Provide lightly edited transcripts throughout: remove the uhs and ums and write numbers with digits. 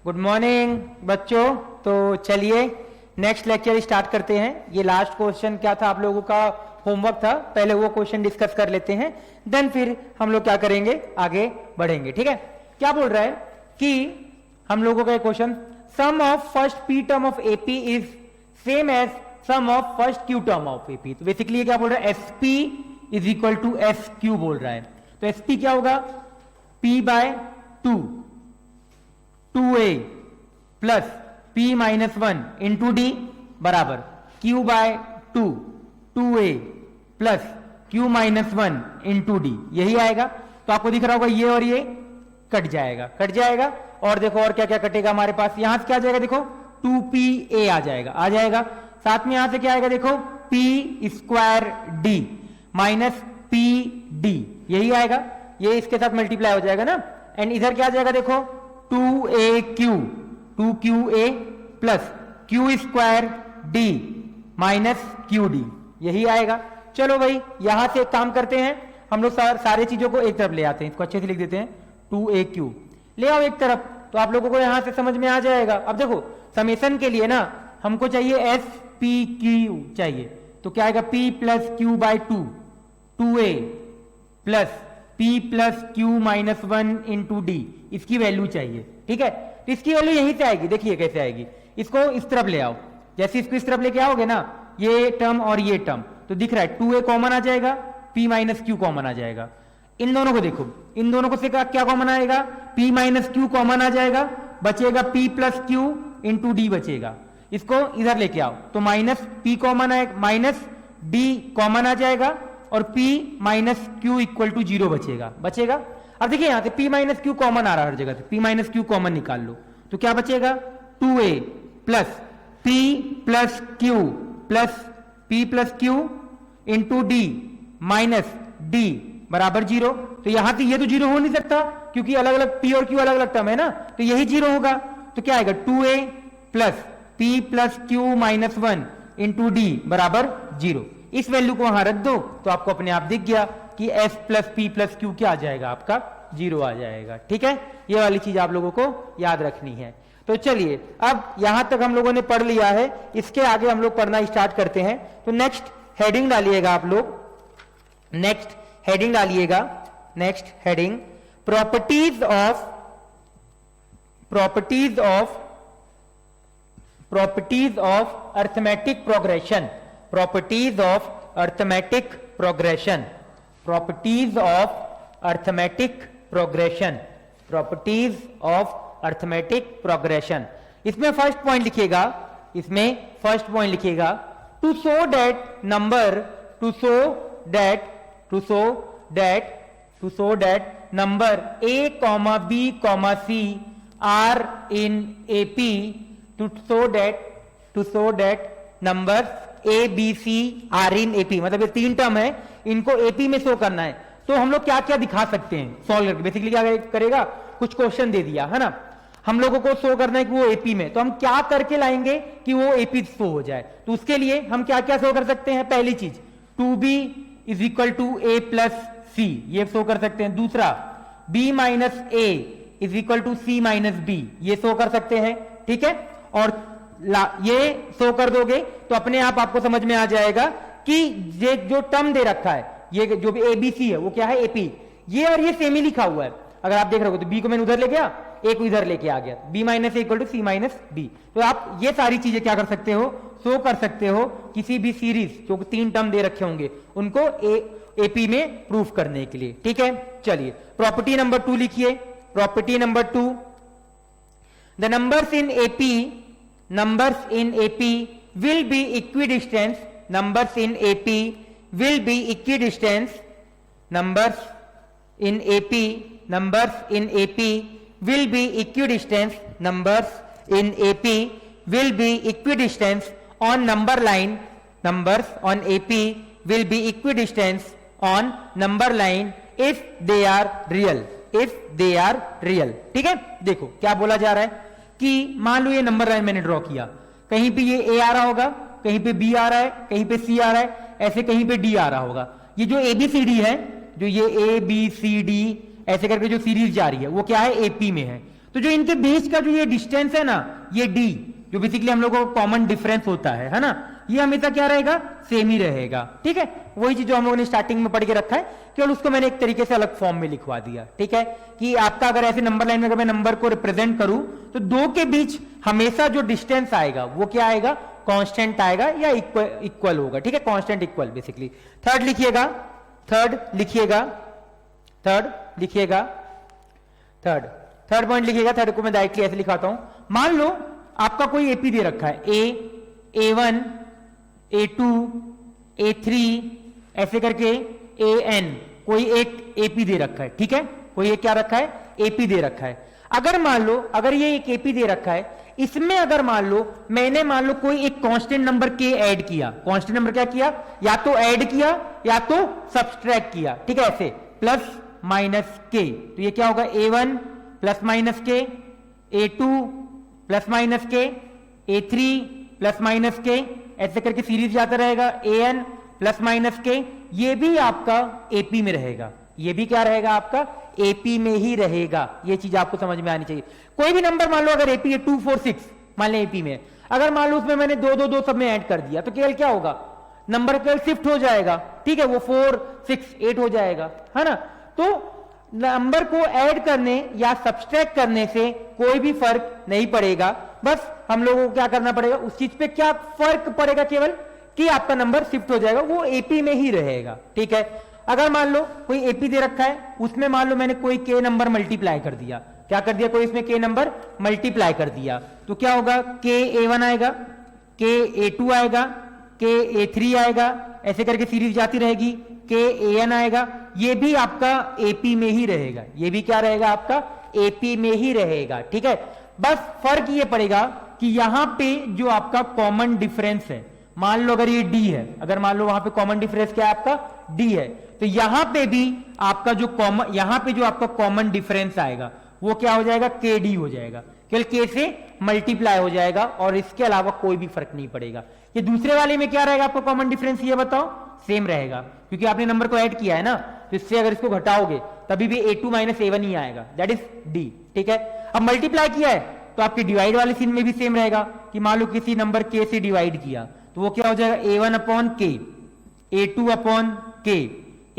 Good morning बच्चों। तो चलिए नेक्स्ट लेक्चर स्टार्ट करते हैं। ये लास्ट क्वेश्चन क्या था, आप लोगों का होमवर्क था, पहले वो क्वेश्चन डिस्कस कर लेते हैं, देन फिर हम लोग क्या करेंगे, आगे बढ़ेंगे। ठीक है, क्या बोल रहा है कि हम लोगों का question, sum of first p term of AP is same as sum of first q term of AP. तो बेसिकली क्या बोल रहा है, s p is equal to s q बोल रहा है। तो एस पी क्या होगा, p by 2a plus p minus 1 into d बराबर q by 2a plus q minus 1 into d, यही आएगा। तो आपको दिख रहा होगा ये और ये कट जाएगा। और देखो और क्या क्या कटेगा हमारे पास, यहां से क्या आ जाएगा, देखो 2pa आ जाएगा। साथ में यहां से क्या आएगा, देखो p square D minus P D, यही आएगा। ये इसके साथ मल्टीप्लाई हो जाएगा ना, एंड इधर क्या आ जाएगा, देखो 2qa plus Q square D minus Q D, यही आएगा। चलो भाई यहां से एक काम करते हैं, हम लोग सारे चीजों को एक तरफ ले आते हैं, इसको अच्छे से लिख देते हैं, 2aq ले आओ एक तरफ, तो आप लोगों को यहां से समझ में आ जाएगा। अब देखो समेशन के लिए ना हमको चाहिए एस पी क्यू चाहिए, तो क्या आएगा, p plus q by 2a plus p plus q minus 1 into d, इसकी वैल्यू चाहिए। ठीक है, तो इसकी वैल्यू यहीं से आएगी, देखिए कैसे आएगी, इसको इस तरफ ले आओ, जैसे इसको इस तरफ लेके आओगे ना, ये टर्म और ये टर्म, तो दिख रहा है 2a कॉमन आ जाएगा, p माइनस क्यू कॉमन आ जाएगा। इन दोनों को देखो, इन दोनों को से क्या कॉमन आएगा, p माइनस क्यू कॉमन आ जाएगा, बचेगा p plus q into d बचेगा। इसको इधर लेके आओ, तो माइनस p कॉमन आएगा, माइनस d कॉमन आ जाएगा, और p minus q equal to 0 बचेगा। अब देखिए यहां से p माइनस क्यू कॉमन आ रहा है हर जगह से, p माइनस क्यू कॉमन निकाल लो, तो क्या बचेगा, 2a plus p plus Q plus p plus q into D minus D बराबर 0। तो यहां से ये तो 0 हो नहीं सकता, क्योंकि अलग अलग p और q अलग अलग टर्म है ना, तो यही 0 होगा। तो क्या आएगा, 2a plus p plus q minus 1 into d बराबर 0। इस वैल्यू को वहां रख दो, तो आपको अपने आप दिख गया कि s plus p plus Q क्या आ जाएगा, आपका 0 आ जाएगा। ठीक है, ये वाली चीज आप लोगों को याद रखनी है। तो चलिए अब यहां तक हम लोगों ने पढ़ लिया है, इसके आगे हम लोग पढ़ना स्टार्ट करते हैं। तो नेक्स्ट हेडिंग डालिएगा आप लोग, नेक्स्ट हेडिंग डालिएगा, next heading properties of arithmetic progression, properties of arithmetic progression, properties of arithmetic progression, properties of arithmetic progression. इसमें फर्स्ट पॉइंट लिखिएगा, to show that number, number a, b, c are in AP, to show that number a, b, c are in AP, मतलब ये 3 term है, इनको AP में show करना है। तो हम लोग क्या क्या दिखा सकते हैं सॉल्व करके, बेसिकली क्या करेगा, कुछ क्वेश्चन दे दिया है ना, हम लोगों को शो करना है कि वो एपी में, तो हम क्या करके लाएंगे कि वो एपी शो हो जाए। तो उसके लिए हम क्या क्या शो कर सकते हैं, पहली चीज 2b is equal to a plus C, ये शो कर सकते हैं। दूसरा b minus a is equal to c minus b, ये शो कर सकते हैं। ठीक है, और ये शो कर दोगे तो अपने आप आपको समझ में आ जाएगा कि ये जो टर्म दे रखा है, ये जो भी एबीसी है वो क्या है, एपी। ये और ये सेम ही लिखा हुआ है, अगर आप देख रहे हो तो बी को मैंने उधर ले गया, ए को इधर लेके आ गया, b minus a equal to c minus b. तो आप ये सारी चीजें क्या कर सकते हो, शो कर सकते हो किसी भी सीरीज जो 3 टर्म दे रखे होंगे उनको एपी में प्रूफ करने के लिए। ठीक है, चलिए प्रॉपर्टी नंबर 2 लिखिए, property number 2, the numbers in AP will be equidistant, numbers in AP will be equidistant, numbers in AP will be equidistant, numbers in AP will be equidistant on number line, numbers on AP will be equidistant on number line if they are real, ठीक है। देखो क्या बोला जा रहा है कि मान लो ये नंबर लाइन मैंने ड्रॉ किया, कहीं पे ये ए आ रहा होगा, कहीं पे बी आ रहा है, कहीं पे सी आ रहा है, ऐसे कहीं पे डी आ रहा होगा। ये जो ABCD है, जो ये ABCD ऐसे करके जो सीरीज जा रही है वो क्या है, एपी में है। तो जो इनके बीच का जो ये डिस्टेंस है ना, ये d, जो बेसिकली हम लोगों को कॉमन डिफरेंस होता है ना, ये हमेशा क्या रहेगा, सेम ही रहेगा। ठीक है, वही चीज जो हम लोगों ने स्टार्टिंग में पढ़ के रखा है, केवल उसको मैंने एक तरीके से अलग फॉर्म में लिखवा दिया। ठीक है, कि आपका अगर ऐसे नंबर लाइन में अगर मैं नंबर को रिप्रेजेंट करूं तो दो के बीच हमेशा जो डिस्टेंस आएगा वो क्या आएगा, कांस्टेंट आएगा या इक्वल होगा। ठीक है, कांस्टेंट इक्वल बेसिकली। थर्ड लिखिएगा, थर्ड पॉइंट लिखिएगा। थर्ड को मैं डायरेक्टली ऐसे लिखाता हूं। मान लो आपका कोई एपी दे रखा है, A1, A2, A3 ऐसे करके AN, कोई एक एपी दे रखा है। ठीक है, कोई एक क्या रखा है, एपी दे रखा है। अगर मान लो, अगर ये एक एपी दे रखा है, इसमें अगर मान लो मैंने मान लो कोई एक कांस्टेंट नंबर के ऐड किया, कांस्टेंट नंबर क्या किया, या तो ऐड किया या तो सब्सट्रैक्ट किया। ठीक है, ऐसे प्लस माइनस के, तो ये क्या होगा, A1 प्लस माइनस के, A2 प्लस माइनस के, A3 प्लस माइनस के, ऐसे करके सीरीज जाता रहेगा, AN प्लस माइनस के। ये भी आपका एपी में रहेगा, ये भी क्या रहेगा, आपका एपी में ही रहेगा। ये चीज आपको समझ में आनी चाहिए। कोई भी नंबर मान लो अगर एपी है 2 4 6 मान लें एपी में, अगर मान लो उसमें मैंने 2 2 2 सब में ऐड कर दिया तो केवल क्या होगा, नंबर केवल शिफ्ट हो जाएगा। ठीक है, वो 4 6 8 हो जाएगा, है ना। तो नंबर को ऐड करने या सब्सट्रैक्ट करने से कोई भी फर्क नहीं पड़ेगा। बस हम लोगों को क्या करना पड़ेगा, उस चीज पे क्या फर्क पड़ेगा केवल कि आपका नंबर शिफ्ट हो जाएगा, वो एपी में ही रहेगा। ठीक है, अगर मान लो कोई एपी दे रखा है, उसमें मान लो मैंने कोई के नंबर मल्टीप्लाई कर दिया, क्या कर दिया, कोई इसमें के नंबर मल्टीप्लाई कर दिया, तो क्या होगा, के A1 आएगा, के A2 आएगा, के A3 आएगा, ऐसे करके सीरीज जाती रहेगी, के AN आएगा। ये भी आपका एपी में ही रहेगा, ये भी क्या रहेगा, आपका एपी में ही रहेगा। ठीक है, बस फर्क ये पड़ेगा कि यहां पे जो आपका कॉमन डिफरेंस है, मान लो अगर ये डी है, अगर मान लो वहां पे कॉमन डिफरेंस क्या है, आपका डी है, तो यहां पे भी आपका जो कॉमन, यहां पे जो आपका कॉमन डिफरेंस आएगा वो क्या हो जाएगा, के डी हो जाएगा, केवल के से मल्टीप्लाई हो जाएगा और इसके अलावा कोई भी फर्क नहीं पड़ेगा। ये दूसरे वाले में क्या रहेगा आपका कॉमन डिफरेंस, ये बताओ, सेम रहेगा, क्योंकि आपने नंबर को ऐड किया है ना, तो इससे अगर इसको घटाओगे तभी भी A2 माइनस A1 ही आएगा, दैट इज डी। ठीक है, अब मल्टीप्लाई किया है तो आपके डिवाइड वाले सीन में भी सेम रहेगा कि मान लो किसी नंबर के से डिवाइड किया तो वो क्या हो जाएगा, A1 अपॉन के, A2 अपॉन के,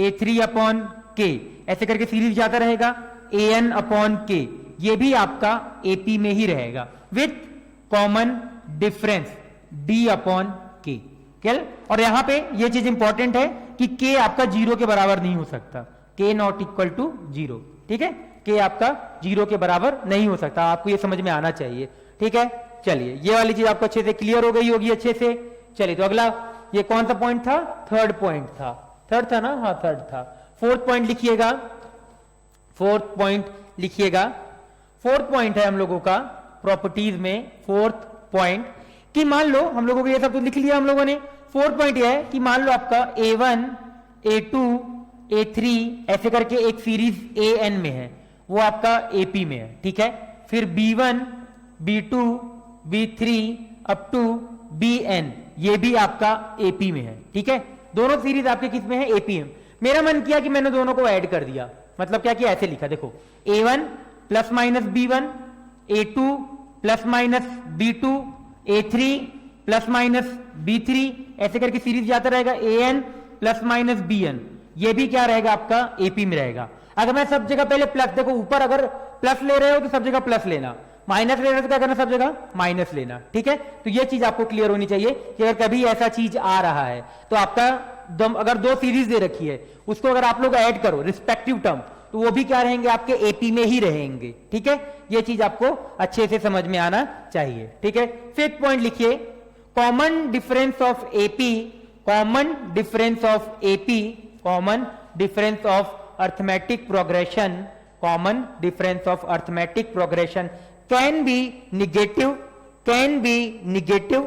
A3 अपॉन के, ऐसे करके सीरीज जाता रहेगा, AN अपॉन के। ये भी आपका एपी में ही रहेगा with common difference D upon के। और यहां पे ये चीज इंपॉर्टेंट है कि K आपका 0 के बराबर नहीं हो सकता, K नॉट इक्वल टू 0। ठीक है, K आपका 0 के बराबर नहीं हो सकता, आपको ये समझ में आना चाहिए। ठीक है, चलिए ये वाली चीज आपको अच्छे से क्लियर हो गई होगी अच्छे से। चलिए तो अगला ये कौन सा पॉइंट था, थर्ड पॉइंट था, थर्ड था ना, हाँ थर्ड था। फोर्थ पॉइंट लिखिएगा, फोर्थ पॉइंट लिखिएगा। फोर्थ पॉइंट है हम लोगों का प्रॉपर्टीज में, फोर्थ पॉइंट कि मान लो हम लोगों को ये सब तो लिख लिया हम लोगों ने। फोर्थ पॉइंट यह है कि मान लो आपका A1 A2 A3 ऐसे करके एक सीरीज AN में है, वो आपका AP में है। ठीक है, फिर B1 B2 B3 up to BN ये भी आपका AP में है। ठीक है, दोनों सीरीज आपके किस में है, AP में। मेरा मन किया कि मैंने दोनों को ऐड कर दिया, मतलब क्या किया, ऐसे लिखा, देखो A1 plus minus B1, A2 plus minus B2, A3 plus minus B3, ऐसे करके सीरीज जाता रहेगा, AN प्लस माइनस BN। ये भी क्या रहेगा, आपका AP में रहेगा। अगर मैं सब जगह पहले प्लस, देखो ऊपर अगर प्लस ले रहे हो तो सब जगह प्लस लेना, माइनस ले रहे हो तो क्या करना, सब जगह माइनस लेना। ठीक है, तो ये चीज आपको क्लियर होनी चाहिए कि अगर कभी ऐसा चीज आ रहा है तो आपका अगर दो सीरीज दे रखी है उसको अगर आप लोग ऐड करो रिस्पेक्टिव टर्म तो वो भी क्या रहेंगे, आपके एपी में ही रहेंगे। ठीक है, ये चीज आपको अच्छे से समझ में आना चाहिए। ठीक है, फिफ्थ पॉइंट लिखिए, common difference of AP, common difference of AP, common difference of arithmetic progression, common difference of arithmetic progression can be negative, can be negative,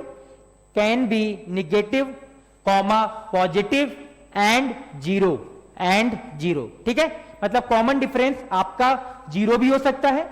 can be negative, comma positive and zero, and zero. ठीक है, मतलब common difference आपका zero भी हो सकता है,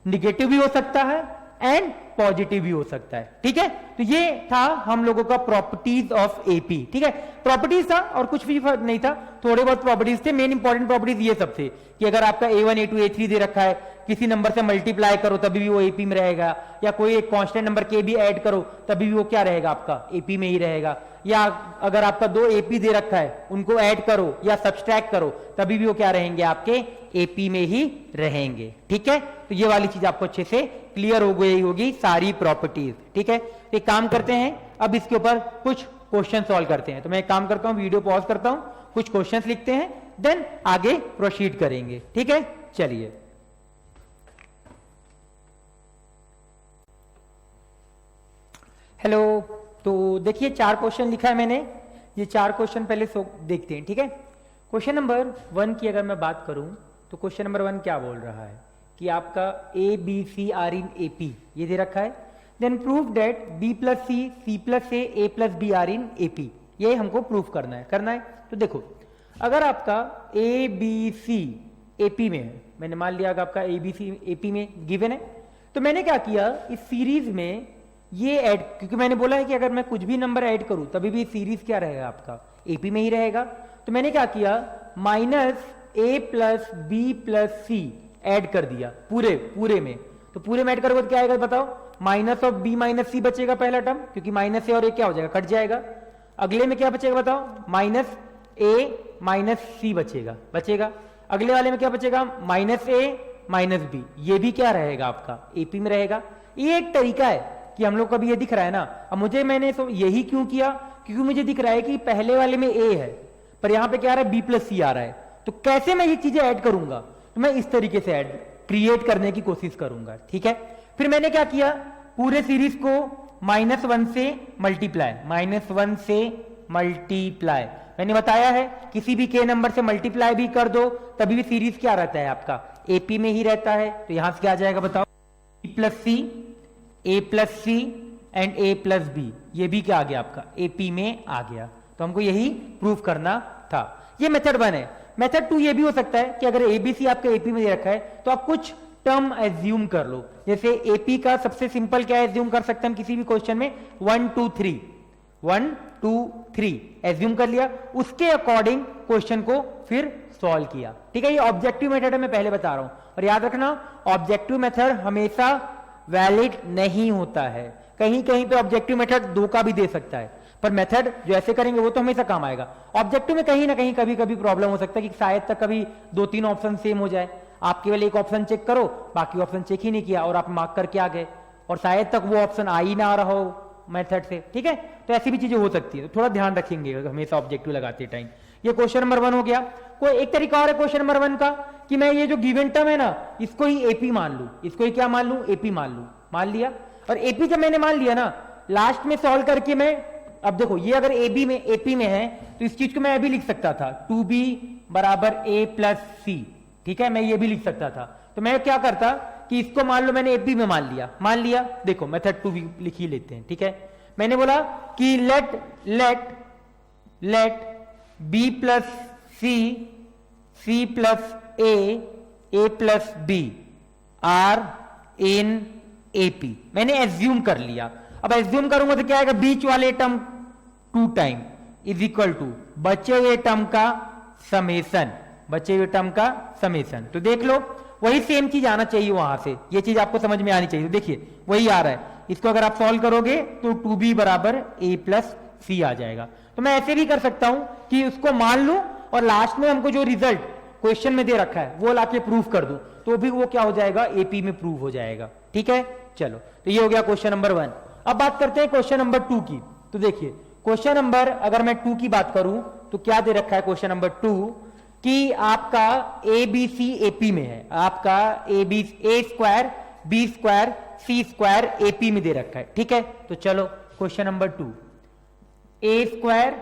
negative भी हो सकता है एंड पॉजिटिव भी हो सकता है। ठीक है, तो ये था हम लोगों का प्रॉपर्टीज ऑफ एपी। ठीक है, प्रॉपर्टीज था और कुछ भी फर्क नहीं था, थोड़े बहुत प्रॉपर्टीज थे। मेन इंपॉर्टेंट प्रॉपर्टीज ये सब थे कि अगर आपका A1 A2 A3 दे रखा है, किसी नंबर से मल्टीप्लाई करो तभी भी वो एपी में रहेगा, या कोई एक कांस्टेंट नंबर के भी ऐड करो तभी भी वो क्या रहेगा, आपका एपी में ही रहेगा, या अगर आपका दो एपी दे रखा है उनको ऐड करो या सब्सट्रैक्ट करो तभी भी वो क्या रहेंगे, आपके एपी में ही रहेंगे। ठीक है, तो ये वाली चीज आपको अच्छे से क्लियर हो गई होगी, सारी प्रॉपर्टीज। ठीक है, तो एक काम करते हैं, अब इसके ऊपर कुछ क्वेश्चन सॉल्व करते हैं। तो मैं एक काम करता हूं, वीडियो पॉज करता हूं, कुछ क्वेश्चंस लिखते हैं, देन आगे प्रोसीड करेंगे। ठीक है, चलिए। हेलो, तो देखिए 4 क्वेश्चन लिखा है मैंने, ये 4 क्वेश्चन पहले देखते हैं। ठीक है, क्वेश्चन नंबर 1 की अगर मैं बात करूं तो क्वेश्चन नंबर 1 क्या बोल रहा है कि आपका a b c are in A P, ये दे रखा है। Then prove that b plus c plus a plus b are in A P, ये हमको प्रूफ करना है। तो देखो, अगर आपका a b c A P में है, मैंने मान लिया अगर आपका a b c A P में गिवन है, तो मैंने क्या किया, इस सीरीज में ये ऐड, क्योंकि मैंने बोला है कि अगर मैं कुछ भी नंबर ऐड करूं तभी भी सीरीज क्या रहेगा, आपका एपी में ही रहेगा। तो मैंने क्या किया, minus A plus b plus C add कर दिया पूरे में। तो पूरे में ऐड करोगे तो क्या आएगा बताओ, माइनस ऑफ बी माइनस सी बचेगा पहला टर्म, क्योंकि माइनस ए और ए क्या हो जाएगा, कट जाएगा। अगले में क्या बचेगा बताओ, माइनस ए माइनस सी बचेगा। अगले वाले में क्या बचेगा, माइनस ए माइनस बी, ये भी क्या रहेगा, आपका एपी में रहेगा। ये एक तरीका है कि हम लोग को भी ये दिख रहा है ना। अब मैंने यही क्यों किया, क्योंकि मुझे दिख रहा है कि पहले वाले में ए है पर यहां पे क्या आ रहा है, बी प्लस सी आ रहा है। तो कैसे मैं ये चीजें ऐड करूंगा, तो मैं इस तरीके से ऐड क्रिएट करने की कोशिश करूंगा। ठीक है, फिर मैंने क्या किया, पूरे सीरीज को -1 से मल्टीप्लाई, मैंने बताया है किसी भी के नंबर से मल्टीप्लाई भी कर दो तभी भी सीरीज क्या रहता है, आपका एपी में ही रहता है। तो यहां से क्या आ जाएगा बताओ, b plus c a plus c and a plus b, ये भी क्या आ गया, आपका एपी में आ गया। तो हमको यही प्रूफ करना था। ये मेथड 1 है। मेथड 2 ये भी हो सकता है कि अगर एबीसी आपका एपी में दे रखा है तो आप कुछ टर्म एज्यूम कर लो। जैसे एपी का सबसे सिंपल क्या एज्यूम कर सकते हैं हम किसी भी क्वेश्चन में, 1 2 3 एज्यूम कर लिया, उसके अकॉर्डिंग क्वेश्चन को फिर सॉल्व किया। ठीक है, ये ऑब्जेक्टिव मेथड है, मैं पहले बता रहा हूं। और याद रखना, ऑब्जेक्टिव मेथड हमेशा वैलिड नहीं होता है, कहीं कहीं पे ऑब्जेक्टिव मेथड धोखा भी दे सकता है, पर मेथड जो ऐसे करेंगे वो तो हमेशा काम आएगा। ऑब्जेक्टिव में कहीं ना कहीं कभी कभी प्रॉब्लम हो सकता है कि शायद तक कभी 2-3 ऑप्शन सेम हो जाए, आप केवल एक ऑप्शन चेक करो, बाकी ऑप्शन चेक ही नहीं किया और आप मार्क करके आ गए, और शायद तक वो ऑप्शन आ ही ना रहा हो मेथड से। ठीक है, तो ऐसी भी चीजें हो सकती है, तो थोड़ा ध्यान रखेंगे हमेशा ऑब्जेक्टिव लगाते टाइम। ये क्वेश्चन नंबर 1 हो गया। कोई एक तरीका और है क्वेश्चन नंबर 1 का कि मैं ये जो गिवन टर्म है ना, इसको ही एपी मान लू, इसको ही क्या मान लू, एपी मान लू, मान लिया। और एपी जब मैंने मान लिया ना, लास्ट में सॉल्व करके मैं, अब देखो ये अगर एबी में एपी में है तो इस चीज को मैं अभी लिख सकता था 2b बराबर a प्लस सी। ठीक है, मैं ये भी लिख सकता था। तो मैं क्या करता कि इसको मान लो मैंने एपी में मान लिया। देखो मेथड 2 भी लिख ही लेते हैं। ठीक है, मैंने बोला कि let b plus c plus a plus b are in AP, मैंने एज्यूम कर लिया। अब एज्यूम करूंगा तो क्या आएगा, बीच वाले term 2 time is equal to बचे हुए टर्म का समेसन। तो देख लो वही सेम चीज आना चाहिए वहां से, ये चीज आपको समझ में आनी चाहिए। देखिए वही आ रहा है, इसको अगर आप सॉल्व करोगे तो 2b बराबर a प्लस सी आ जाएगा। तो मैं ऐसे भी कर सकता हूं कि उसको मान लूं और लास्ट में हमको जो रिजल्ट क्वेश्चन में दे रखा है वो लाके प्रूफ कर दूं, तो भी वो क्या हो जाएगा, एपी में प्रूव हो जाएगा। ठीक है, चलो, तो ये हो गया क्वेश्चन नंबर 1। अब बात करते हैं क्वेश्चन नंबर 2 की। तो देखिए क्वेश्चन नंबर, अगर मैं 2 की बात करूं तो क्या दे रखा है क्वेश्चन नंबर 2 कि आपका ए बी सी एपी में है, आपका ए स्क्वायर बी स्क्वायर सी स्क्वायर एपी में दे रखा है। ठीक है, तो चलो क्वेश्चन नंबर 2, ए स्क्वायर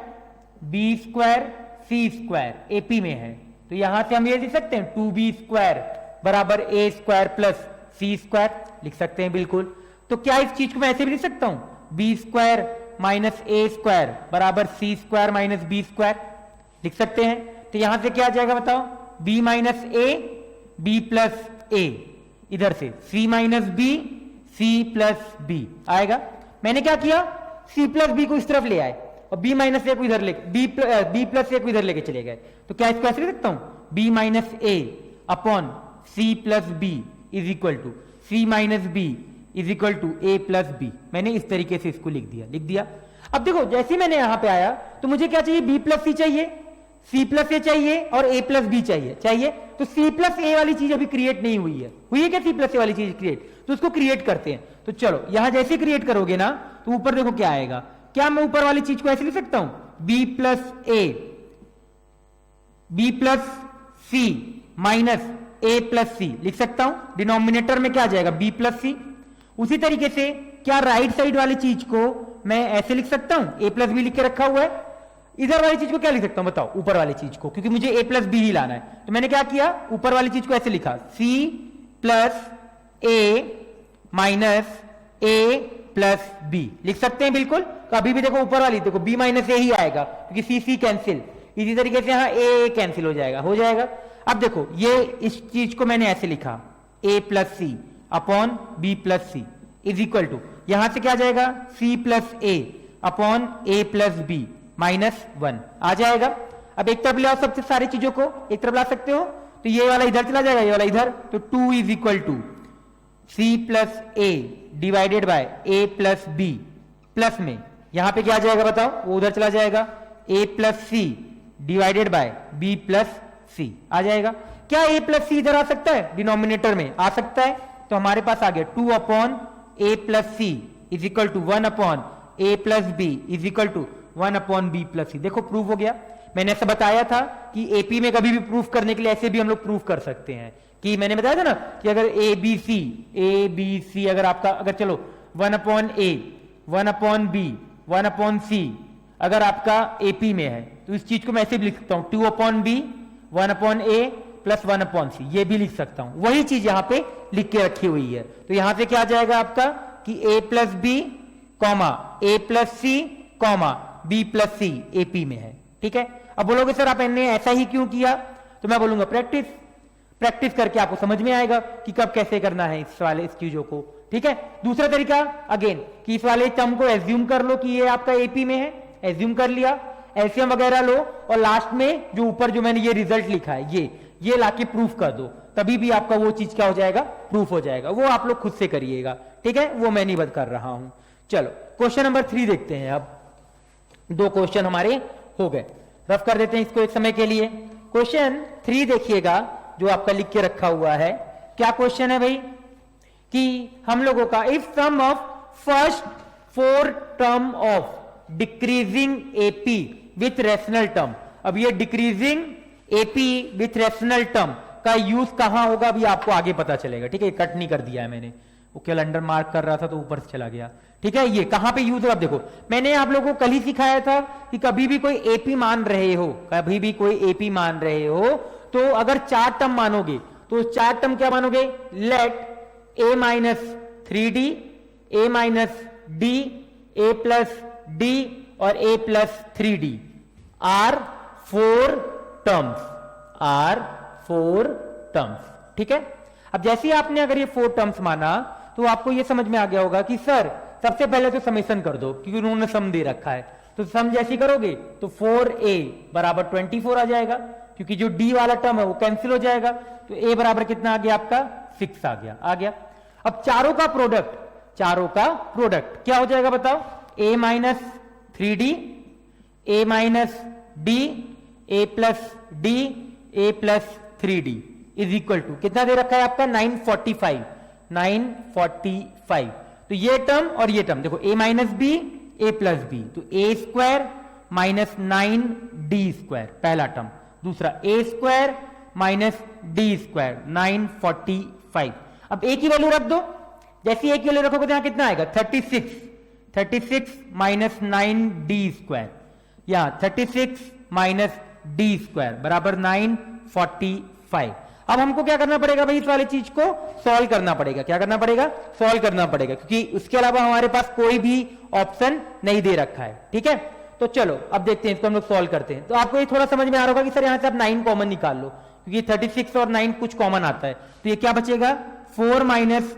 बी स्क्वायर सी स्क्वायर एपी में है, तो यहां से हम ये लिख सकते हैं 2b स्क्वायर बराबर ए स्क्वायर प्लस सी स्क्वायर, लिख सकते हैं बिल्कुल। तो क्या इस चीज को मैं ऐसे भी लिख सकता हूं, बी स्क्वायर माइनस ए स्क्वायर बराबर सी स्क्वायर माइनस बी स्क्वायर, लिख सकते हैं। तो यहां से क्या आ जाएगा बताओ, b minus A B plus A, इधर से c minus B C plus B आएगा। मैंने क्या किया, सी प्लस बी को इस तरफ ले आए और बी माइनस ए को इधर ले, बी प्लस ए को इधर लेके चले गए। तो क्या इसको ऐसे लिख सकता हूं, b minus a upon c plus B is equal to c minus b is equal to a plus b. मैंने इस तरीके से इसको लिख दिया। अब देखो जैसे मैंने यहां पे आया तो मुझे क्या चाहिए, बी प्लस सी चाहिए, सी प्लस ए चाहिए और ए प्लस बी चाहिए। तो सी प्लस ए वाली चीज अभी क्रिएट नहीं हुई है क्या सी प्लस ए वाली चीज क्रिएट, तो उसको क्रिएट करते हैं। तो चलो यहां जैसे क्रिएट करोगे ना तो ऊपर देखो क्या आएगा। क्या मैं ऊपर वाली चीज को ऐसे लिख सकता हूं, B plus A B plus C minus A plus C लिख सकता हूं। डिनोमिनेटर में क्या आ जाएगा, बी प्लस सी। उसी तरीके से क्या राइट साइड वाली चीज को मैं ऐसे लिख सकता हूं, ए प्लस बी लिख के रखा हुआ है। इधर वाली चीज को क्या लिख सकता हूं बताओ, ऊपर वाली चीज को, क्योंकि मुझे ए प्लस बी ही लाना है। तो मैंने क्या किया, ऊपर वाली चीज को ऐसे लिखा, सी plus A minus A plus B लिख सकते हैं बिल्कुल। तो अभी भी देखो ऊपर वाली देखो बी माइनस ए ही आएगा क्योंकि सी सी कैंसिल। इसी तरीके से यहां ए कैंसिल हो जाएगा। अब देखो ये इस चीज को मैंने ऐसे लिखा, A plus C upon B plus C is equal to, यहां से क्या आ जाएगा, C plus A upon A plus B minus 1 आ जाएगा। अब एक तरफ ले आओ, सबसे सारी चीजों को एक तरफ ला सकते हो। तो ये वाला इधर चला जाएगा, ये वाला इधर, तो 2 is equal to c plus a divided by a plus b plus में यहां पे क्या आ जाएगा बताओ, वो उधर चला जाएगा, A plus C divided by B plus C आ जाएगा। क्या ए प्लस सी इधर आ सकता है, डिनोमिनेटर में आ सकता है। तो हमारे पास आ गया 2 upon A plus C is equal to 1 upon A plus B is equal to 1 upon B plus C. देखो प्रूफ हो गया। मैंने ऐसा बताया था कि एपी में कभी भी प्रूफ करने के लिए ऐसे भी हम लोग प्रूफ कर सकते हैं कि मैंने बताया था ना कि अगर ए बी सी अगर आपका, अगर चलो 1 अपॉन ए 1 अपॉन बी 1 अपॉन सी अगर आपका एपी में है तो इस चीज को मैं ऐसे भी लिख सकता हूं, 2 upon B 1 upon A plus 1 upon सी, ये भी लिख सकता हूं। वही चीज यहां पे लिख के रखी हुई है। तो यहां से क्या आ जाएगा आपका कि ए प्लस बी कॉमा ए plus C comma B plus सी एपी में है। ठीक है, अब बोलोगे सर आपने ऐसा ही क्यों किया, तो मैं बोलूंगा प्रैक्टिस करके आपको समझ में आएगा कि कब कैसे करना है इस चीजों को। ठीक है, दूसरा तरीका अगेन कि इस वाले टर्म को एज्यूम कर लो कि ये आपका एपी में है, एज्यूम कर लिया, एलसीएम वगैरह लो और लास्ट में जो ऊपर जो मैंने ये रिजल्ट लिखा है ये लाके प्रूफ कर दो, तभी भी आपका वो चीज क्या हो जाएगा, प्रूफ हो जाएगा। वो आप लोग खुद से करिएगा। ठीक है, वो मैं नहीं बता कर रहा हूं। चलो क्वेश्चन नंबर 3 देखते हैं। अब 2 क्वेश्चन हमारे हो गए, रफ कर देते हैं इसको एक समय के लिए। क्वेश्चन 3 देखिएगा जो आपका लिख के रखा हुआ है। क्या क्वेश्चन है भाई कि हम लोगों का if sum of first 4 term of decreasing AP with rational term. अब ये decreasing AP with rational term का यूज कहां होगा अभी आपको आगे पता चलेगा। ठीक है, कट नहीं कर दिया है मैंने, वो केवल अंडर मार्क कर रहा था तो ऊपर से चला गया। ठीक है, ये कहां पे यूज हो, आप देखो मैंने आप लोगों को कल ही सिखाया था कि कभी भी कोई एपी मान रहे हो तो अगर 4 टर्म मानोगे तो 4 टर्म क्या मानोगे, let a minus 3d a minus d a plus d और a plus 3d are 4 terms. ठीक है, अब जैसे आपने अगर ये 4 टर्म्स माना तो आपको ये समझ में आ गया होगा कि सर सबसे पहले तो समेशन कर दो क्योंकि उन्होंने सम दे रखा है। तो सम जैसी करोगे तो 4a बराबर 24 आ जाएगा क्योंकि जो d वाला टर्म है वो कैंसिल हो जाएगा। तो a बराबर कितना आ गया आपका, 6 आ गया। अब चारों का प्रोडक्ट क्या हो जाएगा बताओ, a minus 3d a minus d a plus d a plus 3d is equal to कितना दे रखा है आपका, 945। तो ये टर्म और ये टर्म देखो, a minus b a plus b, तो ए स्क्वायर माइनस 9d² पहला टर्म, दूसरा a square minus d square 945। अब ए की वैल्यू रख दो, जैसे ए की वैल्यू रखोगे तो यहां कितना आएगा, 36 माइनस 9d², यहां 36 माइनस डी स्क्वायर बराबर 945। अब हमको क्या करना पड़ेगा भाई, इस वाली चीज को सॉल्व करना पड़ेगा। क्या करना पड़ेगा, सॉल्व करना पड़ेगा, क्योंकि उसके अलावा हमारे पास कोई भी ऑप्शन नहीं दे रखा है। ठीक है, तो चलो अब देखते हैं इसको हम लोग सॉल्व करते हैं। तो आपको ये थोड़ा समझ में आ रहा होगा कि सर यहां से आप 9 कॉमन निकाल लो, क्योंकि 36 और 9 कुछ कॉमन आता है। तो ये क्या बचेगा, 4 minus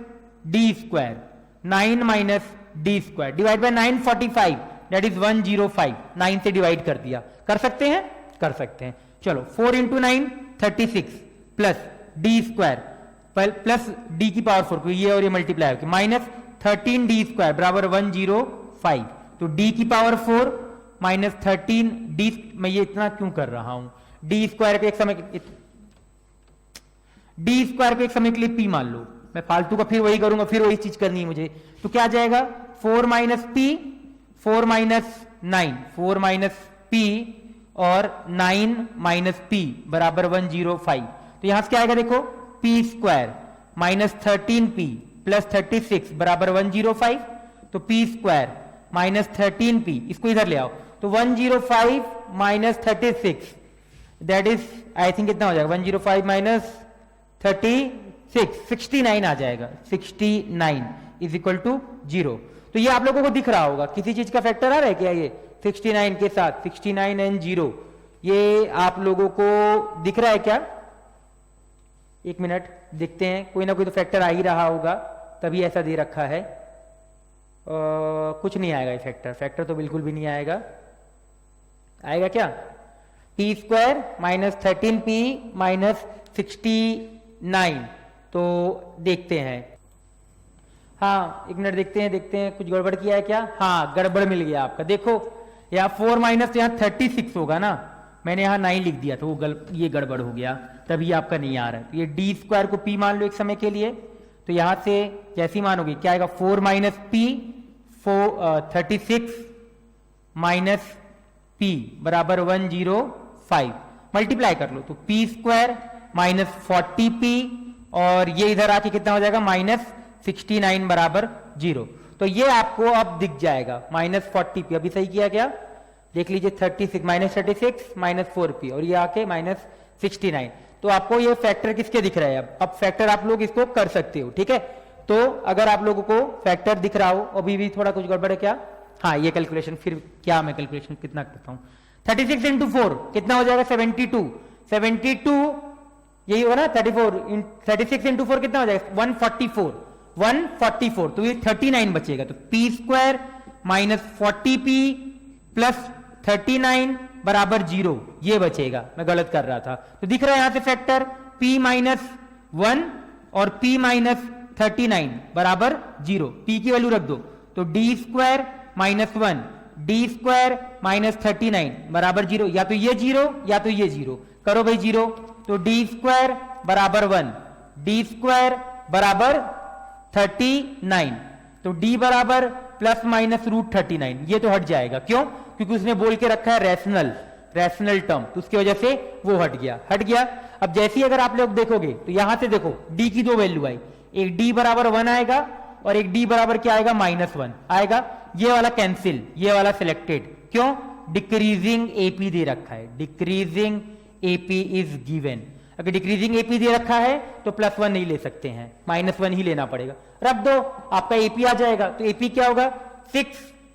d square 9 minus d square divide by 945 that is 105। 9 से डिवाइड कर दिया, कर सकते हैं, कर सकते हैं। चलो 4 into 9 36 plus D square plus D की पावर 4, ये और ये मल्टीप्लाई होकर माइनस 13 डी स्क्वायर बराबर 105। तो डी की पावर 4 माइनस 13 डी, मैं ये इतना क्यों कर रहा हूं, डी स्क्वायर पे एक समय के लिए पी मान लो, मैं फालतू का फिर वही करूंगा, फिर वही चीज करनी है मुझे। तो क्या आ जाएगा 4 minus P, 4 minus 9, 4 minus P और 9 माइनस पी बराबर 105। तो यहां से क्या आएगा देखो, P square minus 13 P plus 36 बराबर 105। तो पी स्क्वायर माइनस 13 पी, इसको इधर ले आओ, तो 105 minus 36 that is I think कितना हो जाएगा, 105 माइनस 36 69 आ जाएगा। 69 इज इक्वल टू 0। तो ये आप लोगों को दिख रहा होगा, किसी चीज का फैक्टर आ रहा है क्या, ये 69 के साथ 69 एंड 0, ये आप लोगों को दिख रहा है क्या? एक मिनट देखते हैं, कोई ना कोई तो फैक्टर आ ही रहा होगा, तभी ऐसा दे रखा है। कुछ नहीं आएगा ये फैक्टर तो बिल्कुल भी नहीं आएगा। आएगा क्या? P square minus 13 P minus 69। तो देखते हैं, हाँ एक मिनट देखते हैं कुछ गड़बड़ किया है क्या? हाँ गड़बड़ मिल गया आपका। देखो यहाँ 4 माइनस यहाँ 36 होगा ना, मैंने यहाँ 9 लिख दिया था, वो ये गड़बड़ हो गया, तभी आपका नहीं आ रहा है। तो ये डी स्क्वायर को पी मान लो एक समय के लिए, तो यहां से जैसी मानोगे क्या आएगा, 4 माइनस पी 36 माइनस पी बराबर 105। मल्टीप्लाई कर लो तो पी स्क्वायर माइनस 40 पी और ये इधर आके कितना हो जाएगा, माइनस 69 बराबर 0। तो ये आपको अब दिख जाएगा माइनस 40 पी, अभी सही किया क्या, देख लीजिए 36 माइनस 36 माइनस 4 पी और ये आके माइनस 69। तो आपको ये फैक्टर किसके दिख रहा है? अब फैक्टर आप लोग इसको कर सकते हो, ठीक है। तो अगर आप लोगों को फैक्टर दिख रहा हो, अभी भी थोड़ा कुछ गड़बड़ है क्या? हाँ ये कैलकुलेशन, फिर क्या मैं कैलकुलेशन कितना करता हूं, 36 इंटू 4 कितना हो जाएगा, 72 यही होगा ना, 36 इंटू 4 कितना हो जाएगा, 144। तो ये 39 बचेगा। तो P square minus 40 P plus 39 बराबर 0 ये बचेगा, मैं गलत कर रहा था। तो दिख रहा है यहां से फैक्टर p माइनस 1 और p माइनस 39 बराबर 0, p की वैल्यू रख दो, तो D square minus 1 D square minus 39 बराबर 0, या तो ये 0 या तो ये 0, करो भाई 0। तो डी स्क्वायर बराबर 1 डी स्क्वायर बराबर 39, तो d बराबर प्लस माइनस रूट 39, ये तो हट जाएगा, क्यों? क्योंकि उसने बोल के रखा है रैशनल टर्म, तो उसकी वजह से वो हट गया। अब जैसे ही अगर आप लोग देखोगे तो यहां से देखो d की दो वैल्यू आई, एक d बराबर 1 आएगा और एक d बराबर क्या आएगा, -1 आएगा। ये वाला कैंसिल, ये वाला सिलेक्टेड, क्यों? डिक्रीजिंग एपी दे रखा है, डिक्रीजिंग एपी इज गिवन। अगर डिक्रीजिंग एपी दे रखा है तो +1 नहीं ले सकते हैं, -1 ही लेना पड़ेगा। रख दो, आपका एपी आ जाएगा। तो एपी क्या होगा, 6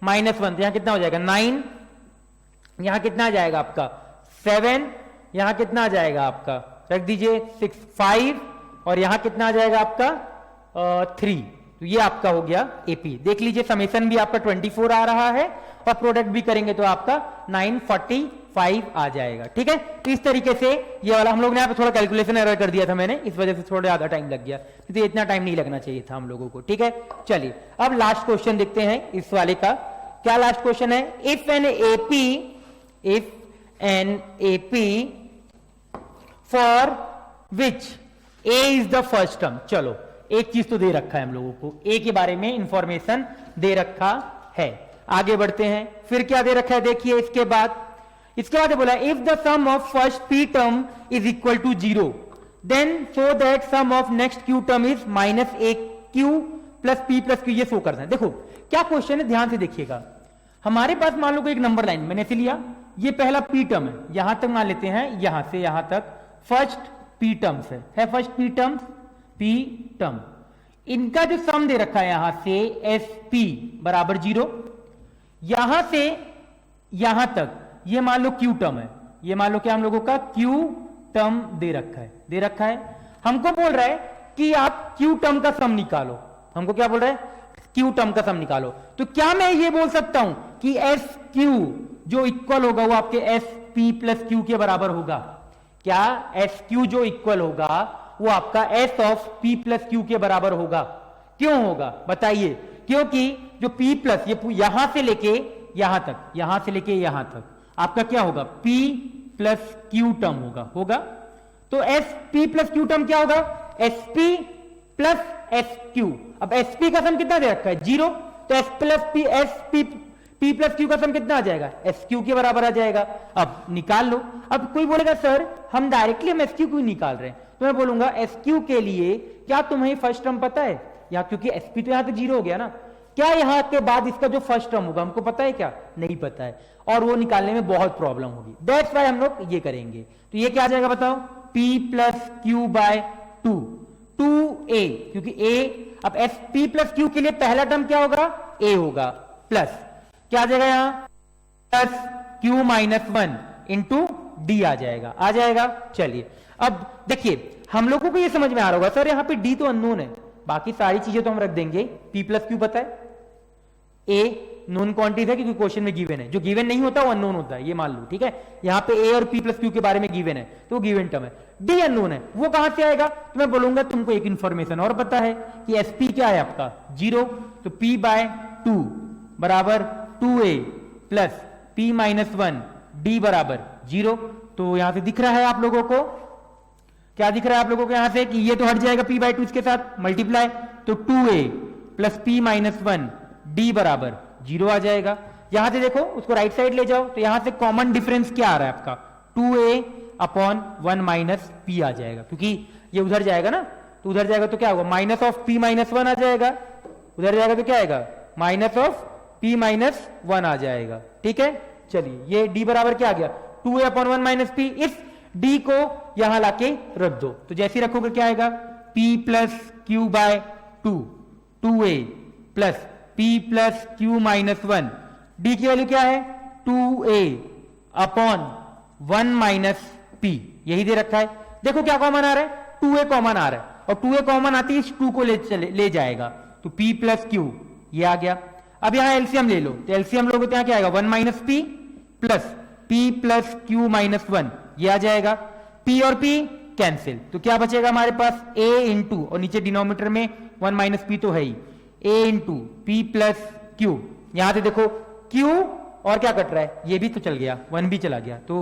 -1, यहां कितना हो जाएगा 9, यहां कितना आ जाएगा आपका 7, यहां कितना आ जाएगा आपका, रख दीजिए 6 5 और यहां कितना आ जाएगा आपका 3। तो ये आपका हो गया एपी। देख लीजिए समेशन भी आपका 24 आ रहा है और प्रोडक्ट भी करेंगे तो आपका 945 आ जाएगा, ठीक है। तो इस तरीके से ये वाला हम लोग ने यहाँ पे थोड़ा कैलकुलेशन एरर कर दिया था मैंने, इस वजह से थोड़ा ज्यादा टाइम लग गया, तो इतना टाइम नहीं लगना चाहिए था हम लोगों को, ठीक है। चलिए अब लास्ट क्वेश्चन देखते हैं इस वाले का। क्या लास्ट क्वेश्चन है, if an AP for which A is the first term. चलो एक चीज तो दे रखा है हम लोगों को, ए के बारे में इंफॉर्मेशन दे रखा है। आगे बढ़ते हैं, फिर क्या दे रखा है देखिए। इसके बाद बोला if the sum of first p term is equal to 0 then so that sum of next q term is -a q plus p plus q। ये शो करना है। देखो क्या क्वेश्चन है, ध्यान से देखिएगा। हमारे पास मान लो कोई एक नंबर लाइन मैंने ऐसे लिया, ये पहला पी टर्म है, यहां तक मान लेते हैं, यहां से यहां तक फर्स्ट पी टर्म्स है फर्स्ट पी टर्म। इनका जो सम दे रखा है यहां से sp बराबर 0, यहां से यहां तक ये मान लो क्यू टर्म है, ये मान लो क्या हम लोगों का क्यू टर्म दे रखा है। हमको बोल रहा है कि आप क्यू टर्म का सम निकालो। हमको क्या बोल रहा है, क्यू टर्म का सम निकालो। तो क्या मैं ये बोल सकता हूं कि एस क्यू जो इक्वल होगा वो आपके एस पी प्लस क्यू के बराबर होगा? क्या एस क्यू जो इक्वल होगा वो आपका S of P plus Q के बराबर होगा? क्यों होगा बताइए? क्योंकि जो P प्लस ये यहां से लेके यहां तक आपका क्या होगा? P प्लस क्यू टर्म होगा। तो s P plus Q term क्या होगा? S P plus S Q. अब एस पी का सम कितना दे रखा है? 0। तो S plus P S P plus Q का सम कितना आ जाएगा? एस क्यू के बराबर आ जाएगा। अब निकाल लो। अब कोई बोलेगा सर हम डायरेक्टली एस क्यू क्यों निकाल रहे हैं? तो मैं बोलूंगा एस क्यू के लिए क्या तुम्हें फर्स्ट टर्म पता है? या क्योंकि एसपी तो यहां पे 0 हो गया ना, क्या यहां के बाद इसका जो फर्स्ट टर्म होगा हमको पता है क्या? नहीं पता है, और वो निकालने में बहुत प्रॉब्लम होगी। दैट्स व्हाई हम लोग ये करेंगे। तो ये क्या आ जाएगा बताओ? P plus q by 2a, क्योंकि a अब एस पी प्लस क्यू के लिए पहला टर्म क्या होगा? a होगा, प्लस क्या आ जाएगा यहां? Plus q minus 1 into D आ जाएगा। चलिए अब देखिए हम लोगों को ये समझ में आ रहा होगा सर यहां पे d तो अननोन है, बाकी सारी चीजें तो हम रख देंगे। P प्लस क्यू पता है, A नोन क्वांटिटी है क्योंकि क्वेश्चन में गिवन है, जो गिवन नहीं होता वो अननोन होता है, ये मान लो, ठीक है। यहाँ पे A और P प्लस क्यू के बारे में गिवन है तो वो गिवन टर्म है। D अननोन है, वो कहां से आएगा? तो मैं बोलूंगा तुमको एक इंफॉर्मेशन और पता है कि SP क्या है आपका? 0। तो P बाय 2 बराबर 2A plus P minus 1 D बराबर 0। तो यहां से दिख रहा है आप लोगों को, क्या दिख रहा है आप लोगों को यहां से कि ये तो हट जाएगा P बाय 2 इसके साथ मल्टीप्लाई, तो 2A plus P minus 1 D बराबर 0 आ जाएगा। यहां से देखो उसको राइट साइड ले जाओ, तो यहां से कॉमन डिफरेंस क्या आ रहा है आपका? 2A अपॉन 1 माइनस P आ जाएगा, क्योंकि ये उधर जाएगा ना, तो उधर जाएगा तो क्या होगा? माइनस ऑफ P माइनस 1 आ जाएगा, उधर जाएगा तो क्या आएगा? माइनस ऑफ P माइनस 1 आ जाएगा, ठीक है। चलिए ये D बराबर क्या आ गया? 2A upon 1 minus P। इस D को यहां लाके रख दो, तो जैसे ही रखोगे क्या आएगा? P plus q by 2A plus P plus q minus 1। D की वैल्यू क्या है? 2A अपॉन 1 माइनस P, यही दे रखा है। देखो क्या कॉमन आ रहा है? 2A कॉमन आ रहा है, और 2A कॉमन आती है इस 2 को ले जाएगा, तो P प्लस क्यू ये आ गया। अब यहां एलसीएम ले लो, तो एलसीएम लोगे तो यहां क्या आएगा? 1 minus P plus P plus q minus 1 ये आ जाएगा। P और P कैंसिल, तो क्या बचेगा हमारे पास? A इंटू, और नीचे डिनोमिनेटर में 1 माइनस P तो है ही, A into P plus Q. यहां से देखो Q और क्या कट रहा है? ये भी तो चल गया, 1 भी चला गया, तो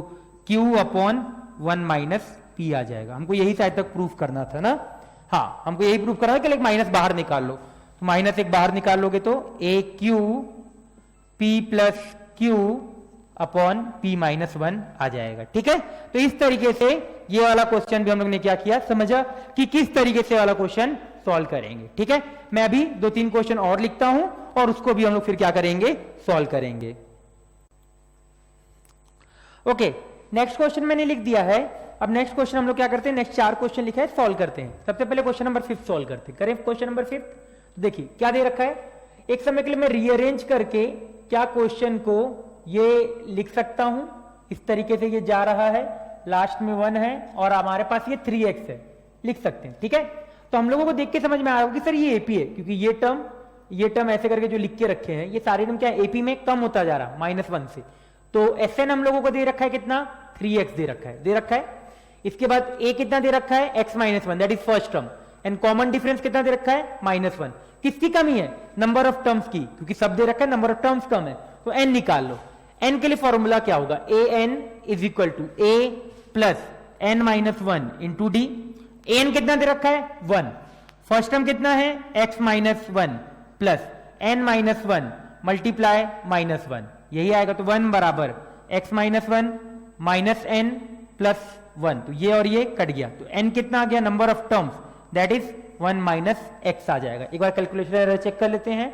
Q अपॉन 1 माइनस P आ जाएगा। हमको यही शायद तक प्रूफ करना था ना? हाँ, हमको यही प्रूफ करना है कि एक माइनस बाहर निकाल लो, तो माइनस एक बाहर निकाल लोगे तो AQ P plus Q upon P minus 1 आ जाएगा, ठीक है। तो इस तरीके से ये वाला क्वेश्चन भी हम लोग ने क्या किया, समझा कि किस तरीके से वाला क्वेश्चन सॉल्व करेंगे, ठीक है। मैं अभी 2-3 क्वेश्चन और लिखता हूं और उसको भी हम लोग फिर क्या करेंगे? सॉल्व करेंगे। ओके, नेक्स्ट क्वेश्चन मैंने लिख दिया है। अब नेक्स्ट क्वेश्चन हम लोग क्या करते हैं? नेक्स्ट 4 क्वेश्चन लिखा है, सॉल्व करते हैं। सबसे पहले क्वेश्चन नंबर 5 सॉल्व करते हैं। करें क्वेश्चन नंबर 5। देखिए क्या दे रखा है, एक समय के लिए मैं रीअरेंज करके क्या क्वेश्चन को ये लिख सकता हूं, इस तरीके से ये जा रहा है, लास्ट में 1 है और हमारे पास ये 3x है, लिख सकते हैं, ठीक है। तो हम लोगों को देख के समझ में आ रहा होगा कि सर ये एपी है, क्योंकि ये टर्म ऐसे करके जो लिख के रखे हैं ये सारे टर्म क्या है? एपी में कम होता जा रहा, -1 से। तो Sn हम लोगों को दे रखा है कितना? 3x दे रखा है। इसके बाद a कितना दे रखा है? x minus 1, that is first term. And common difference कितना दे रखा है? -1। किसकी कमी है? नंबर ऑफ टर्म्स की, क्योंकि सब दे रखा है, नंबर ऑफ टर्म्स कम है, तो n निकाल लो। n के लिए फॉर्मूला क्या होगा? an is equal to a plus n minus 1 into d. an कितना दे रखा है? 1। फर्स्ट टर्म कितना है? x minus 1 plus n minus 1 multiply -1, यही आएगा। तो 1 बराबर x minus 1 minus n plus 1, तो ये और ये कट गया, तो n कितना आ गया? Number of terms, that is 1 minus x आ जाएगा। एक बार कैलकुलेटर चेक कर लेते हैं,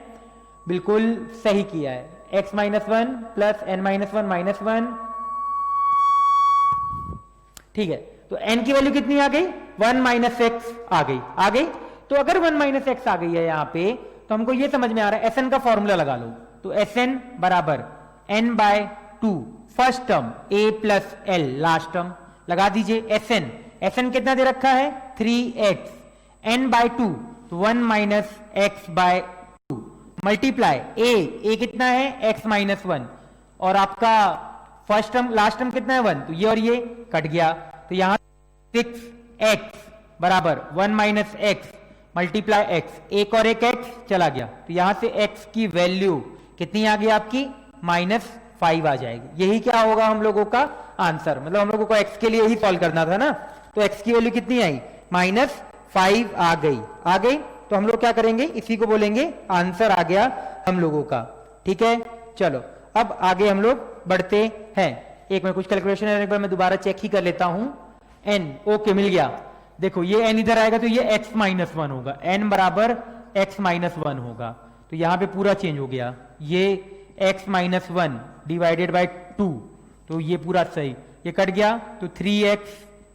बिल्कुल सही किया है। x minus 1 plus n minus 1 minus 1, ठीक है। तो n की वैल्यू कितनी आ गई? 1 माइनस x आ गई। तो अगर 1 माइनस x आ गई है यहां पे, तो हमको ये समझ में आ रहा है Sn का फॉर्मूला लगा लो। तो Sn बराबर n बाय 2 first term a plus l last term लगा दीजिए। Sn कितना दे रखा है? 3x, n बाय 2 तो 1 माइनस x बाय 2, मल्टीप्लाई ए कितना है एक्स माइनस वन, और आपका फर्स्ट टर्म लास्ट टर्म कितना है वन, तो ये और ये कट गया, तो यहां 6x बराबर 1 माइनस एक्स मल्टीप्लाई एक्स, एक और एक एक्स चला गया, तो यहां से x की वैल्यू कितनी आ गई आपकी -5 आ जाएगी। यही क्या होगा हम लोगों का आंसर, मतलब हम लोगों को x के लिए ही सॉल्व करना था ना, तो x की वैल्यू कितनी आई -5 आ गई, तो हम लोग क्या करेंगे, इसी को बोलेंगे आंसर आ गया हम लोगों का। ठीक है, चलो अब आगे हम लोग बढ़ते हैं। एक में कुछ कैलकुलेशन है, एक बार मैं दोबारा चेक ही कर लेता हूं। n ओके मिल गया, देखो ये n इधर आएगा तो ये x माइनस वन होगा, n बराबर x माइनस वन होगा, तो यहां पे पूरा चेंज हो गया, ये x minus one divided by 2, तो ये पूरा सही, ये कट गया, तो 3x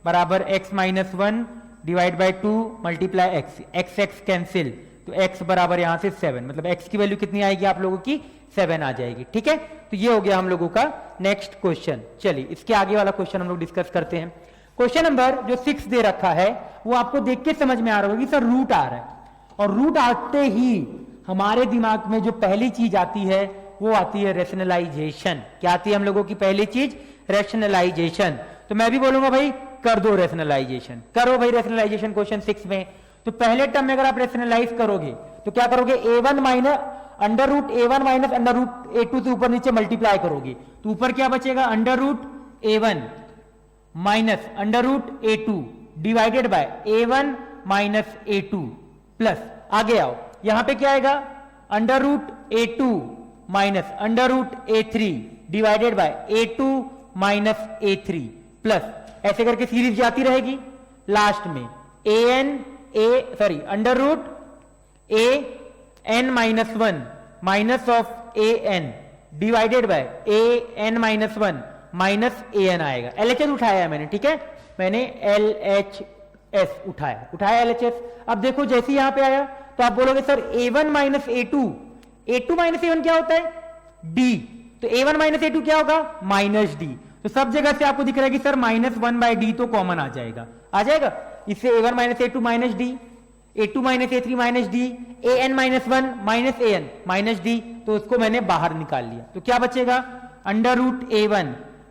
बराबर x minus one divide by 2 multiply x cancel, तो x बराबर यहां से 7, मतलब x की वैल्यू कितनी आएगी आप लोगों की 7 आ जाएगी। ठीक है, तो ये हो गया हम लोगों का नेक्स्ट क्वेश्चन। चलिए इसके आगे वाला क्वेश्चन हम लोग डिस्कस करते हैं। क्वेश्चन नंबर जो 6 दे रखा है वो आपको देख के समझ में आ रहा होगा कि सर रूट आ रहा है, और रूट आते ही हमारे दिमाग में जो पहली चीज आती है वो आती है रेशनलाइजेशन। क्या आती है हम लोगों की पहली चीज, रेशनलाइजेशन। तो मैं भी बोलूंगा भाई कर दो रेशनलाइजेशन, करो भाई रेशनलाइजेशन क्वेश्चन 6 में। तो पहले टर्म में अगर आप रेशनलाइज करोगे तो क्या करोगे, a1 minus under root a1 minus under root a2 से ऊपर नीचे मल्टीप्लाई करोगे, तो ऊपर क्या बचेगा, under root a1 minus under root a2 divided by a1 minus a2 plus, आगे आओ यहां पे क्या आएगा, under root a2 minus under root a3 divided by a2 minus a3 plus, ऐसे करके सीरीज जाती रहेगी, लास्ट में under root a n minus one minus of a n divided by a n minus one minus a n आएगा। LHS उठाया है मैंने, ठीक है, मैंने LHS उठाया LHS। अब देखो जैसे यहां पे आया तो आप बोलोगे sir a1 minus a2 minus a1 क्या होता है, d, तो a1 माइनस a2 क्या होगा, माइनस d, तो सब जगह से आपको दिख रहा है कि सर -1 बाय d तो कॉमन आ जाएगा, इससे a1 minus a2 minus d, a2 minus a3 minus d, an minus one minus an minus d, तो उसको मैंने बाहर निकाल लिया, तो क्या बचेगा, under root a1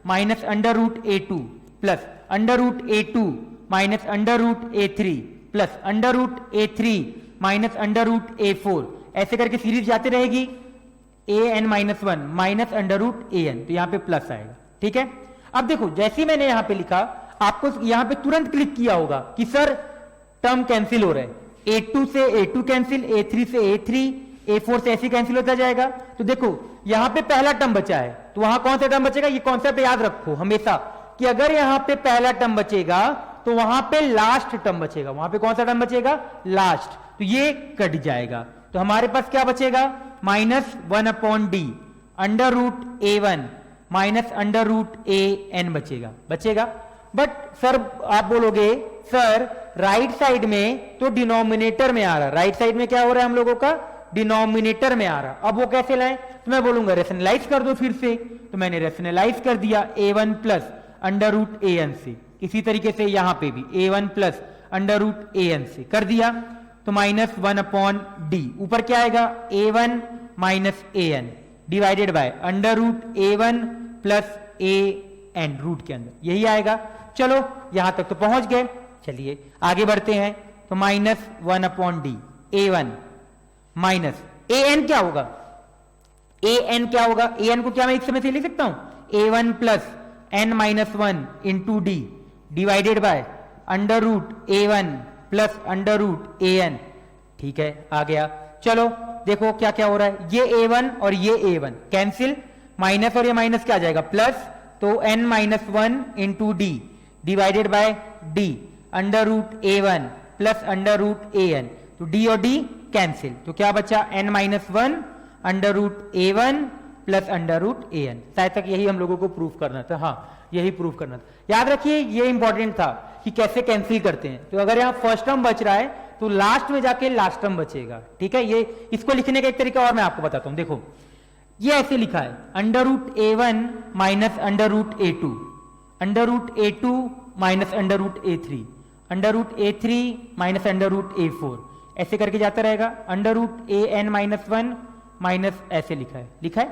minus under root a2 plus under root a2 minus under root a3 plus under root a3 minus under root a4, ऐसे करके सीरीज जाती रहेगी, an minus one minus under root an, तो यहां पे plus आएगा। ठीक है, अब देखो जैसे मैंने यहां पे लिखा, आपको यहां पे तुरंत क्लिक किया होगा कि सर टर्म कैंसिल हो रहा है, a2 से a2 कैंसिल, a3 से a3, a4 से ऐसे कैंसिल होता जाएगा। तो देखो यहां पे पहला टर्म बचा है, तो वहां कौन सा टर्म बचेगा, ये कॉन्सेप्ट याद रखो हमेशा कि अगर यहां पे पहला टर्म बचेगा तो वहां पे लास्ट टर्म बचेगा, वहां पे कौन सा टर्म बचेगा, लास्ट, तो ये कट जाएगा, तो हमारे पास क्या बचेगा, -1/d under root a1 minus under root an बचेगा। बट सर आप बोलोगे सर राइट साइड में तो डिनोमिनेटर में आ रहा, राइट साइड में क्या हो रहा है हम लोगों का, डिनोमिनेटर में आ रहा, अब वो कैसे लाएं, तो मैं बोलूंगा रेशनलाइज कर दो फिर से, तो मैंने रेशनलाइज कर दिया a1 plus under root an से, इसी तरीके से यहां पे भी a1 plus under root an से कर दिया, तो -1/d, ऊपर क्या आएगा, a1 minus an divided by under root a1 plus an root के अंदर, यही आएगा। चलो यहां तक तो पहुंच गए, चलिए आगे बढ़ते हैं, तो -1/d a1 माइनस an क्या होगा, an को क्या मैं एक समय से लिख सकता हूं, a1 plus n minus one into d divided by under root a1 plus under root an, ठीक है आ गया। चलो देखो क्या क्या हो रहा है, ये a1 और ये a1 कैंसिल, माइनस और ये माइनस क्या आ जाएगा, प्लस, तो n minus one into d divided by d under root a1 plus under root an, तो d और d कैंसिल, तो क्या बचा, n minus one under root a1 plus under root an। शायद तक यही हम लोगों को प्रूफ करना था, हाँ यही प्रूफ करना था। याद रखिए ये इंपॉर्टेंट था कि कैसे कैंसिल करते हैं, तो अगर यहाँ फर्स्ट टर्म बच रहा है तो लास्ट में जाके लास्ट टर्म बचेगा, ठीक है। ये इसको लिखने का एक तरीका और मैं आपको बताता हूं, देखो ये ऐसे लिखा है, under root a1 minus under root a2, under root a2 minus under root a3, under root a3 minus under root a4, ऐसे करके जाता रहेगा, under root an minus one minus ऐसे लिखा है।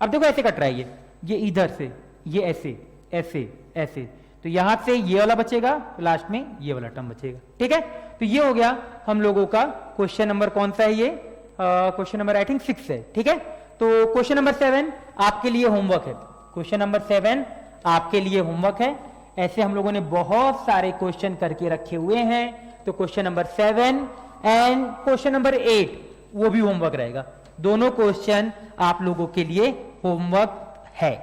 अब देखो ऐसे कट रहा है ये इधर से, ये ऐसे ऐसे ऐसे, तो यहां से ये वाला बचेगा, लास्ट में ये वाला टर्म बचेगा। ठीक है, तो ये हो गया हम लोगों का क्वेश्चन नंबर कौन सा है, ये क्वेश्चन नंबर आई थिंक 6 है। ठीक है, तो क्वेश्चन नंबर 7 आपके लिए होमवर्क है। क्वेश्चन नंबर 7 आपके लिए होमवर्क है। ऐसे हम लोगों ने बहुत सारे क्वेश्चन करके रखे हुए हैं, तो question number 7 and question number 8 वो भी होमवर्क रहेगा। दोनों क्वेश्चन आप लोगों के लिए होमवर्क है।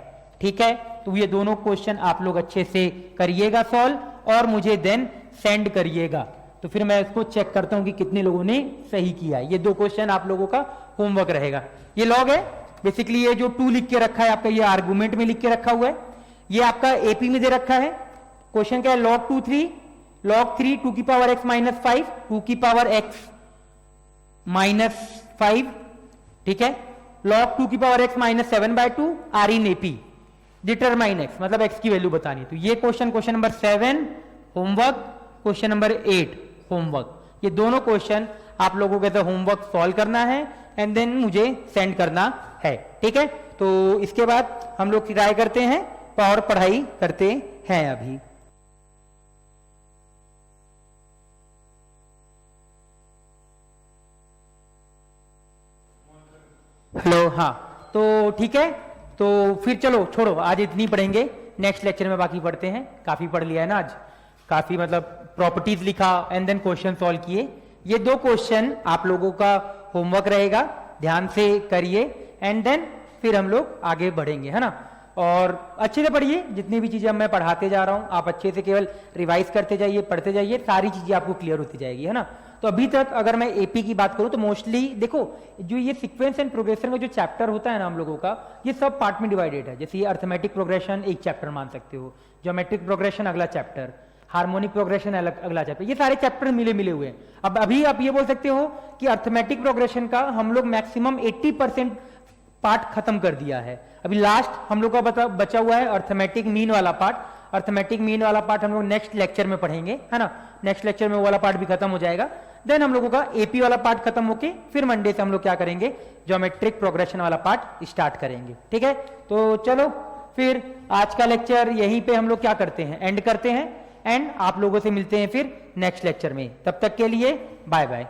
ठीक है, तो ये दोनों क्वेश्चन आप लोग अच्छे से करिएगा सॉल्व और मुझे देन सेंड करिएगा, तो फिर मैं इसको चेक करता हूं कि कितने लोगों ने सही किया। ये 2 क्वेश्चन आप लोगों का होमवर्क रहेगा। ये लॉग है बेसिकली, ये जो 2 लिख के रखा है आपका, ये आर्गुमेंट में लिख के रखा हुआ है, ये आपका एपी में दे रखा है। क्वेश्चन क्या है, log 2 3 log 3 2 की पावर x माइनस 5 2 की पावर x माइनस 5। ठीक है, log 2 की power x minus 7/2 are in AP, determine x मतलब x की वैल्यू बतानी है। तो ये question number 7 homework, question number 8 homework, ये दोनों क्वेश्चन आप लोगों के होमवर्क सॉल्व करना है एंड देन मुझे सेंड करना है। ठीक है, तो इसके बाद हम लोग ट्राई करते हैं और पढ़ाई करते हैं अभी। हेलो, हाँ तो ठीक है, तो फिर चलो छोड़ो, आज इतनी पढ़ेंगे, नेक्स्ट लेक्चर में बाकी पढ़ते हैं। काफी पढ़ लिया है ना आज, काफी मतलब प्रॉपर्टीज लिखा एंड देन क्वेश्चन सॉल्व किए। ये 2 क्वेश्चन आप लोगों का होमवर्क रहेगा, ध्यान से करिए एंड देन फिर हम लोग आगे बढ़ेंगे, है ना। और अच्छे से पढ़िए, जितनी भी चीजें मैं पढ़ाते जा रहा हूं आप अच्छे से केवल रिवाइज करते जाइए, पढ़ते जाइए, सारी चीजें आपको क्लियर होती जाएगी, है ना। तो अभी तक अगर मैं एपी की बात करूं तो मोस्टली देखो, जो ये सीक्वेंस एंड प्रोग्रेशन का जो चैप्टर होता है ना हम लोगों का, ये सब पार्ट में डिवाइडेड है। जैसे ये अर्थमेटिक प्रोग्रेशन एक चैप्टर मान सकते हो, ज्योमेट्रिक प्रोग्रेशन अगला चैप्टर, हार्मोनिक प्रोग्रेशन अगला चैप्टर, ये सारे चैप्टर मिले हुए हैं। अब अभी आप ये बोल सकते हो कि अर्थमेटिक प्रोग्रेशन का हम लोग मैक्सिमम 80% पार्ट खत्म कर दिया है। अभी लास्ट हम लोग का बचा हुआ है अर्थमेटिक मीन वाला पार्ट। अर्थमेटिक मीन वाला पार्ट हम लोग नेक्स्ट लेक्चर में पढ़ेंगे, है ना। नेक्स्ट लेक्चर में वो वाला पार्ट भी खत्म हो जाएगा। देन हम लोगों का एपी वाला पार्ट खत्म होके फिर मंडे से हम लोग क्या करेंगे, ज्योमेट्रिक प्रोग्रेशन वाला पार्ट स्टार्ट करेंगे। ठीक है, तो चलो फिर आज का लेक्चर यहीं पे हम लोग क्या करते हैं, एंड करते हैं एंड आप लोगों से मिलते हैं फिर नेक्स्ट लेक्चर में। तब तक के लिए बाय बाय।